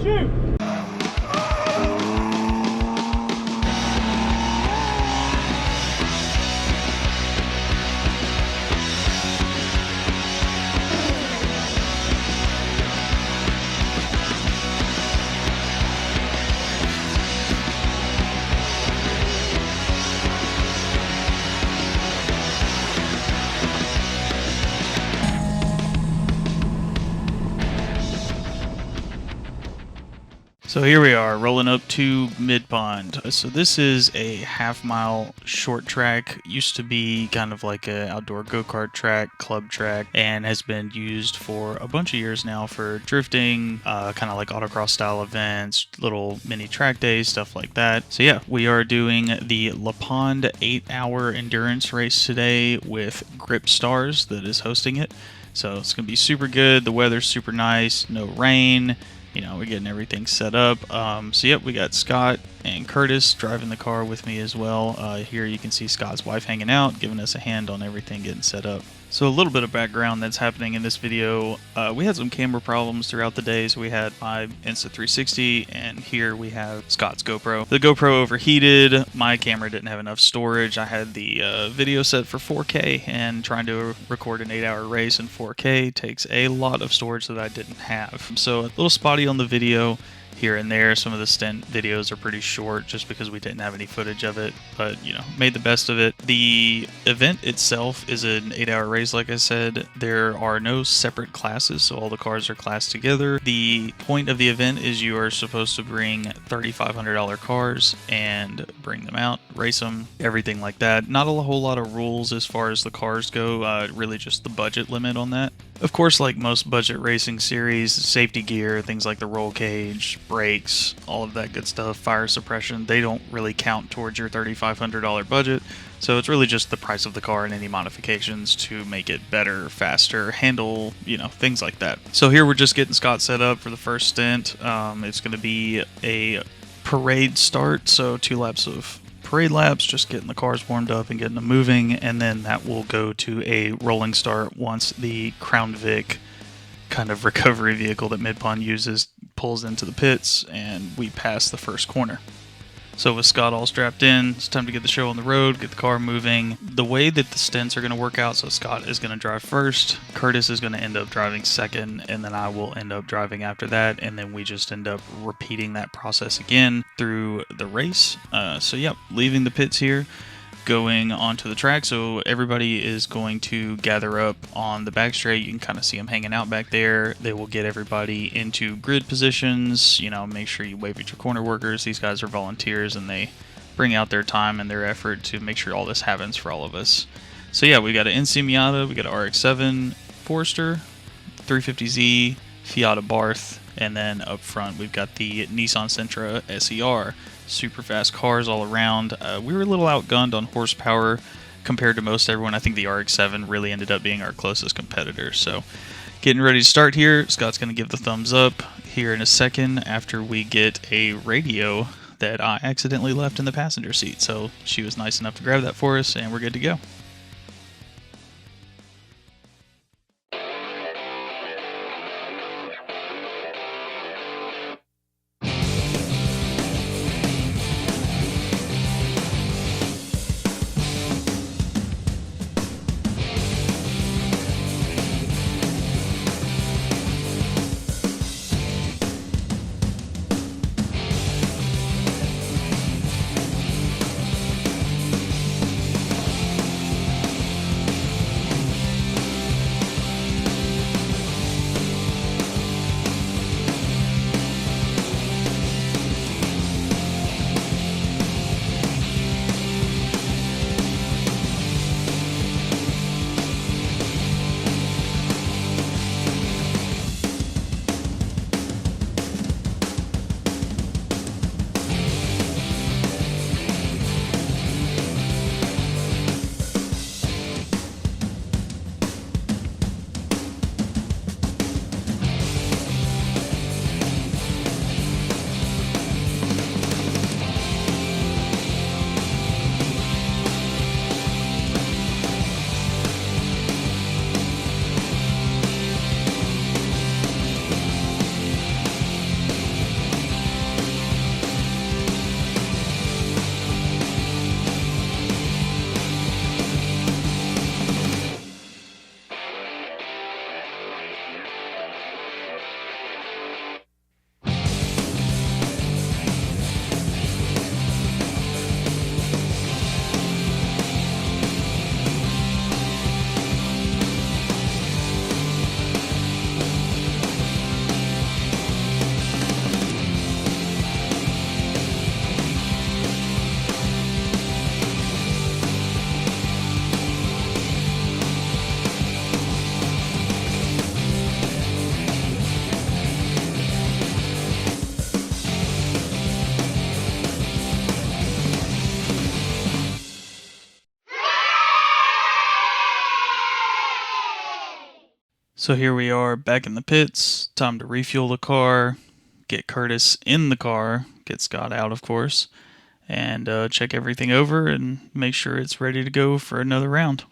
shoot! So here we are, rolling up to Midpond. So this is a half-mile short track. Used to be kind of like an outdoor go-kart track, club track, and has been used for a bunch of years now for drifting, kind of like autocross style events, little mini track days, stuff like that. So yeah, we are doing the Mipond 8-hour endurance race today with GripStarz that is hosting it. So it's going to be super good. The weather's super nice, no rain. You know, we're getting everything set up. So yep, we got Scott and Kurtis driving the car with me as well. Here you can see Scott's wife hanging out, giving us a hand on everything getting set up. So a little bit of background that's happening in this video. We had some camera problems throughout the day. So we had my Insta360 and here we have Scott's GoPro. The GoPro overheated. My camera didn't have enough storage. I had the video set for 4K and trying to record an 8-hour race in 4K takes a lot of storage that I didn't have. So a little spotty on the video here and there. Some of the stint videos are pretty short just because we didn't have any footage of it, but you know, made the best of it. The event itself is an 8-hour race, like I said. There are no separate classes, so all the cars are classed together. The point of the event is you are supposed to bring $3,500 cars and bring them out, race them, everything like that. Not a whole lot of rules as far as the cars go, really just the budget limit on that. Of course, like most budget racing series, safety gear, things like the roll cage, brakes, all of that good stuff, fire suppression, they don't really count towards your $3,500 budget. So it's really just the price of the car and any modifications to make it better, faster, handle, you know, things like that. So here we're just getting Scott set up for the first stint. It's going to be a parade start, so 2 laps of parade laps, just getting the cars warmed up and getting them moving, and then that will go to a rolling start once the Crown Vic kind of recovery vehicle that Midpond uses pulls into the pits and we pass the first corner. So with Scott all strapped in, it's time to get the show on the road, get the car moving. The way that the stints are going to work out, so Scott is going to drive first, Kurtis is going to end up driving second, and then I will end up driving after that, and then we just end up repeating that process again through the race. So yep, leaving the pits here, going onto the track, so everybody is going to gather up on the back straight. You can kind of see them hanging out back there. They will get everybody into grid positions, you know, make sure you wave at your corner workers. These guys are volunteers and they bring out their time and their effort to make sure all this happens for all of us. So yeah, we got an NC Miata, we got an RX-7 Forester, 350Z, Fiat Abarth, and then up front we've got the Nissan Sentra SER. Super fast cars all around. We were a little outgunned on horsepower compared to most everyone. I think the RX-7 really ended up being our closest competitor. So getting ready to start here. Scott's going to give the thumbs up here in a second after we get a radio that I accidentally left in the passenger seat. So she was nice enough to grab that for us and we're good to go. So here we are back in the pits. Time to refuel the car, get Kurtis in the car, get Scott out, of course, and check everything over and make sure it's ready to go for another round.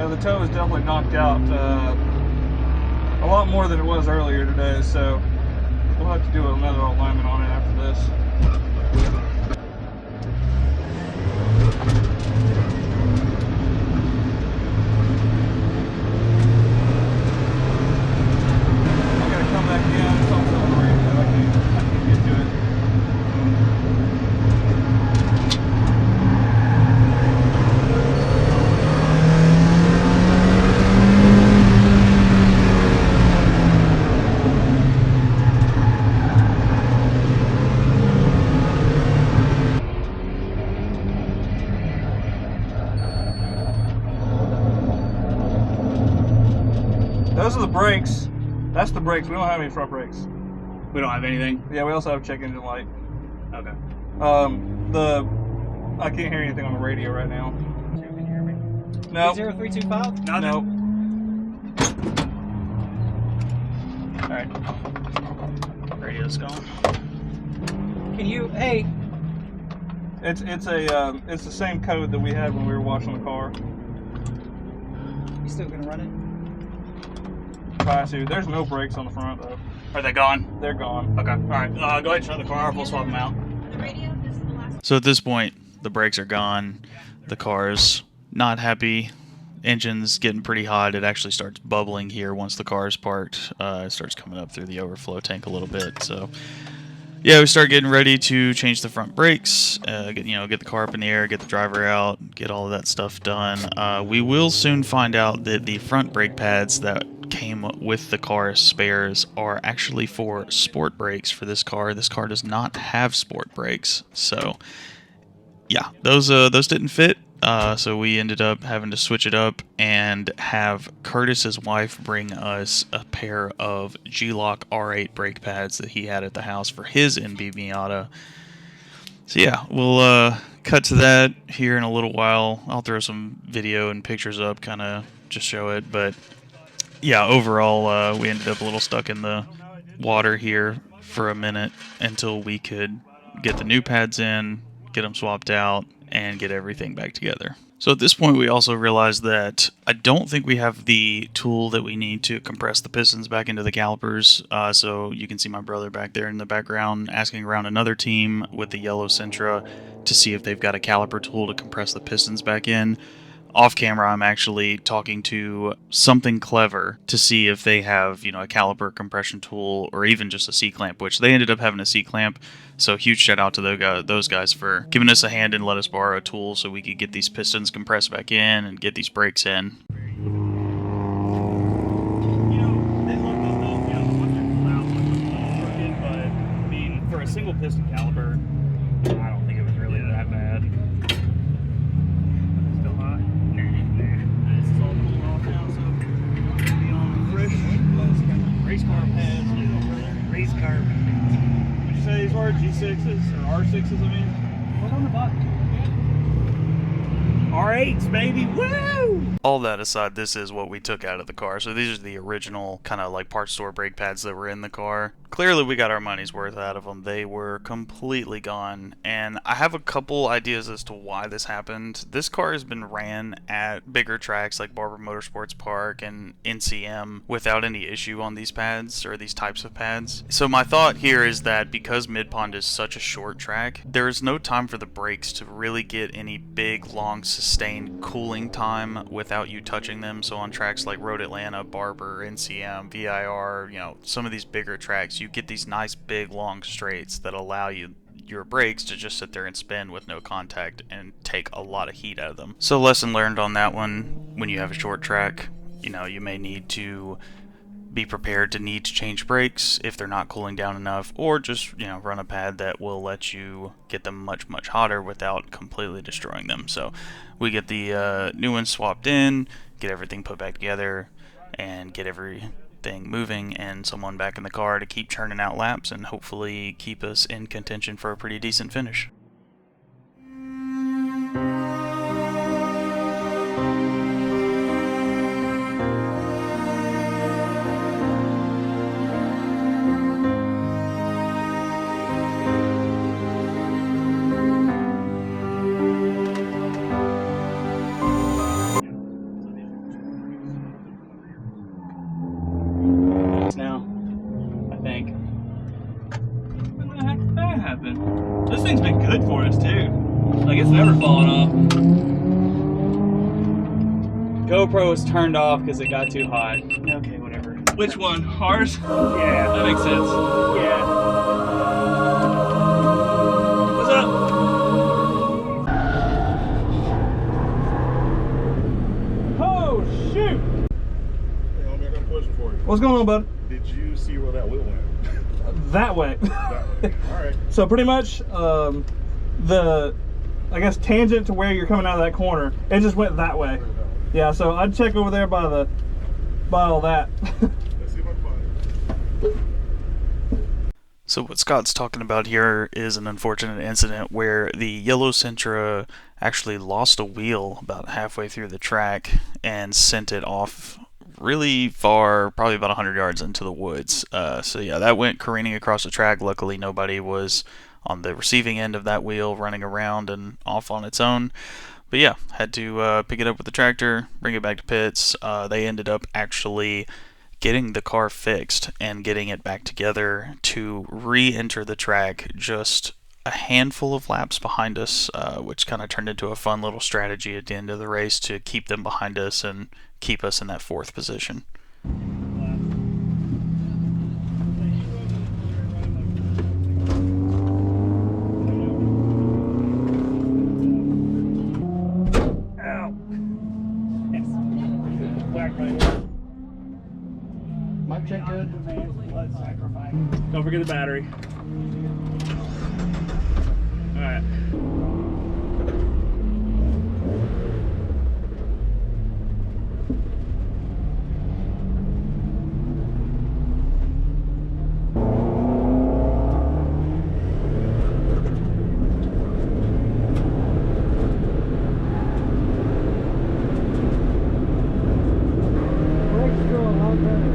The toe is definitely knocked out a lot more than it was earlier today, so we'll have to do another alignment on it after this. I gotta come back in. It's also on the radio. I can't get to it. Those are the brakes. That's the brakes. We don't have any front brakes. We don't have anything? Yeah, we also have check engine light. Okay. I can't hear anything on the radio right now. Can you hear me? No. 0325? Nothing. Nope. Alright. Radio's gone. Can you, hey, It's the same code that we had when we were washing the car. you still gonna run it? Try to. There's no brakes on the front though. Are they gone? They're gone. Okay. Alright. Go ahead and shut the car off. We'll swap them out. The radio, this is the last. So at this point, the brakes are gone, the car's not happy, engine's getting pretty hot. It actually starts bubbling here once the car is parked. It starts coming up through the overflow tank a little bit. So yeah, we start getting ready to change the front brakes, get the car up in the air, get the driver out, get all of that stuff done. We will soon find out that the front brake pads that came with the car spares are actually for sport brakes for this car. This car does not have sport brakes, so yeah, those didn't fit. So we ended up having to switch it up and have Kurtis's wife bring us a pair of G-Lock R8 brake pads that he had at the house for his NB Miata. So yeah, we'll cut to that here in a little while. I'll throw some video and pictures up, kind of just show it. But yeah, overall, we ended up a little stuck in the water here for a minute until we could get the new pads in, get them swapped out, and get everything back together. So at this point, we also realized that I don't think we have the tool that we need to compress the pistons back into the calipers. So you can see my brother back there in the background asking around another team with the yellow Sentra to see if they've got a caliper tool to compress the pistons back in. off camera, I'm actually talking to Something Clever to see if they have, you know, a caliper compression tool or even just a C-clamp, which they ended up having a C-clamp. So huge shout out to those guys for giving us a hand and let us borrow a tool so we could get these pistons compressed back in and get these brakes in. For a single piston caliper, I don't think it was really that bad. Still hot? Nah. This is all cooled off now, so we're gonna be on fresh race car pads, race car pads. Would you say these were G6s or R6s? I mean, What on the button? R8s, baby, woo! All that aside, this is what we took out of the car. So these are the original kind of like parts store brake pads that were in the car. Clearly we got our money's worth out of them. They were completely gone, and I have a couple ideas as to why this happened. This car has been ran at bigger tracks like Barber Motorsports Park and NCM without any issue on these pads or these types of pads. So my thought here is that because Midpond is such a short track, there is no time for the brakes to really get any big, long, sustained cooling time without you touching them. So on tracks like Road Atlanta, Barber, NCM, VIR, you know, some of these bigger tracks, you get these nice big long straights that allow your brakes to just sit there and spin with no contact and take a lot of heat out of them. So lesson learned on that one, when you have a short track, you know, you may need to be prepared to need to change brakes if they're not cooling down enough, or just, you know, run a pad that will let you get them much, much hotter without completely destroying them. So we get the new ones swapped in, get everything put back together, and get everything moving and someone back in the car to keep churning out laps and hopefully keep us in contention for a pretty decent finish. Now, I think. When the heck did that happen? This thing's been good for us too. Like, it's never fallen off. GoPro was turned off because it got too hot. Okay, whatever. Which one? Ours? Yeah. That makes sense. Yeah. What's up? oh shoot! Hey, homie, I got a question for you. What's going on, bud? Did you see where that wheel went? That way. That way. All right. So pretty much the, I guess, tangent to where you're coming out of that corner, it just went that way. Yeah, so I'd check over there by all that. Let's see if I can find it. So what Scott's talking about here is an unfortunate incident where the yellow Sentra actually lost a wheel about halfway through the track and sent it off really far, probably about 100 yards into the woods. So yeah, that went careening across the track. Luckily nobody was on the receiving end of that wheel running around and off on its own. But yeah, had to pick it up with the tractor, bring it back to pits. They ended up actually getting the car fixed and getting it back together to re-enter the track just a handful of laps behind us, which kind of turned into a fun little strategy at the end of the race to keep them behind us and keep us in that fourth position. Mic check good. Don't forget the battery. Alright. Brakes go a lot better.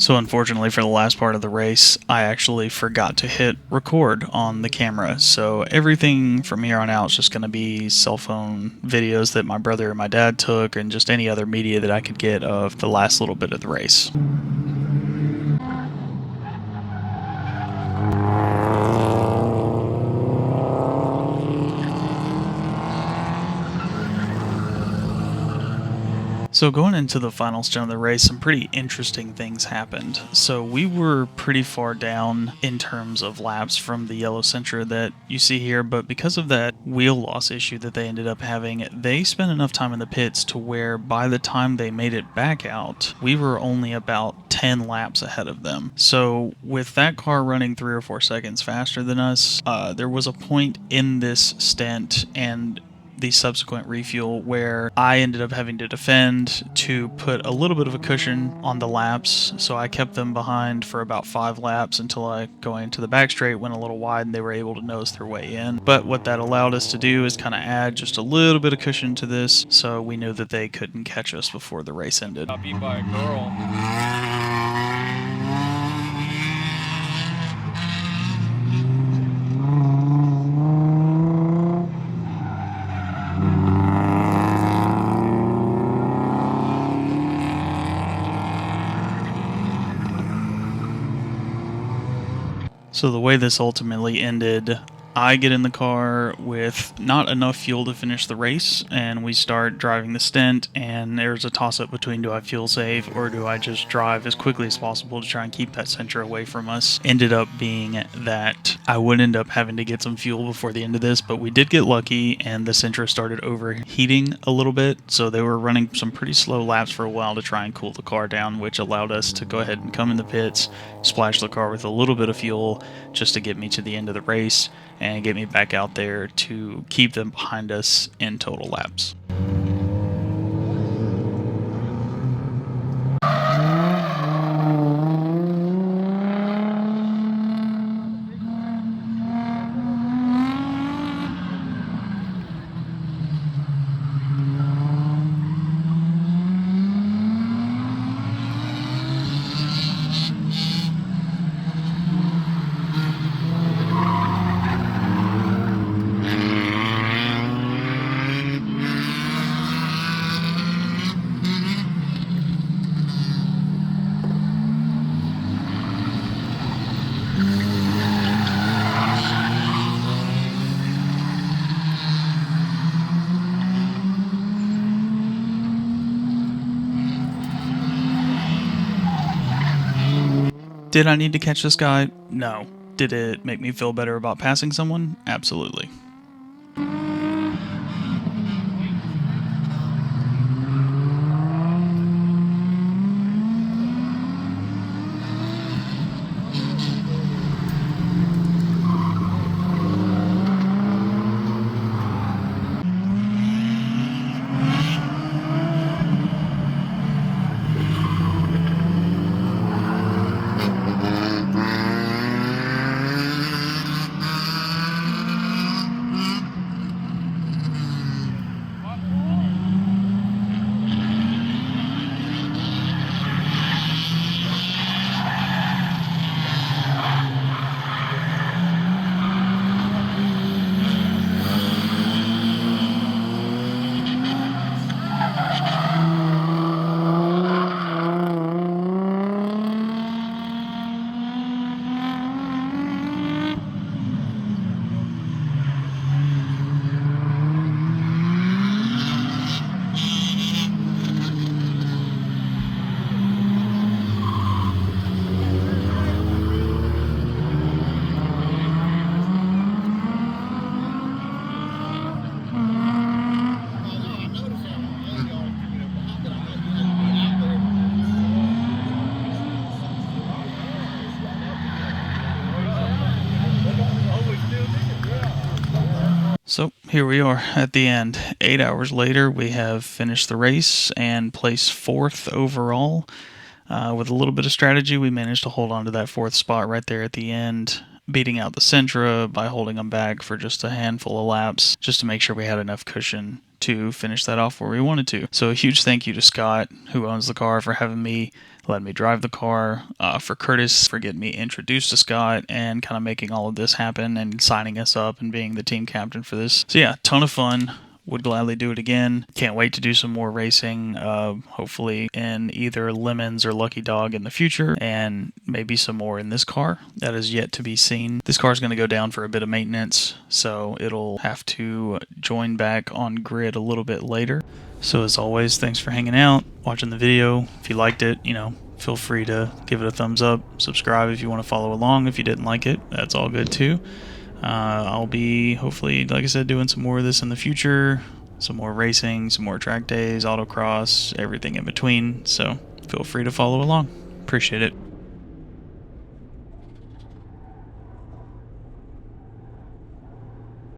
So unfortunately for the last part of the race, I actually forgot to hit record on the camera. So everything from here on out is just going to be cell phone videos that my brother and my dad took, and just any other media that I could get of the last little bit of the race. So going into the final stint of the race, some pretty interesting things happened. So we were pretty far down in terms of laps from the yellow Sentra that you see here, but because of that wheel loss issue that they ended up having, they spent enough time in the pits to where by the time they made it back out, we were only about 10 laps ahead of them. So with that car running 3 or 4 seconds faster than us, there was a point in this stint and the subsequent refuel where I ended up having to defend to put a little bit of a cushion on the laps. So I kept them behind for about 5 laps until I, going into the back straight, went a little wide and they were able to nose their way in. But what that allowed us to do is kind of add just a little bit of cushion to this, so we knew that they couldn't catch us before the race ended. Got beat by a girl. So the way this ultimately ended, I get in the car with not enough fuel to finish the race, and we start driving the stint, and there's a toss-up between do I fuel save or do I just drive as quickly as possible to try and keep that Sentra away from us. Ended up being that I would end up having to get some fuel before the end of this, but we did get lucky, and the Sentra started overheating a little bit, so they were running some pretty slow laps for a while to try and cool the car down, which allowed us to go ahead and come in the pits, splash the car with a little bit of fuel just to get me to the end of the race and get me back out there to keep them behind us in total laps. Did I need to catch this guy? No. Did it make me feel better about passing someone? Absolutely. So here we are at the end. 8 hours later, we have finished the race and placed 4th overall. With a little bit of strategy, we managed to hold on to that 4th spot right there at the end, beating out the Sentra by holding them back for just a handful of laps, just to make sure we had enough cushion to finish that off where we wanted to. So a huge thank you to Scott, who owns the car, for having me letting me drive the car, for Kurtis for getting me introduced to Scott and kind of making all of this happen and signing us up and being the team captain for this. So yeah, ton of fun. Would gladly do it again. Can't wait to do some more racing, hopefully in either Lemons or Lucky Dog in the future, and maybe some more in this car. That is yet to be seen. This car is going to go down for a bit of maintenance, so it'll have to join back on grid a little bit later. So as always, thanks for hanging out, watching the video. If you liked it, feel free to give it a thumbs up, subscribe if you want to follow along. If you didn't like it, that's all good too. I'll be hopefully, like I said, doing some more of this in the future, some more racing, some more track days, autocross, everything in between. So feel free to follow along. Appreciate it.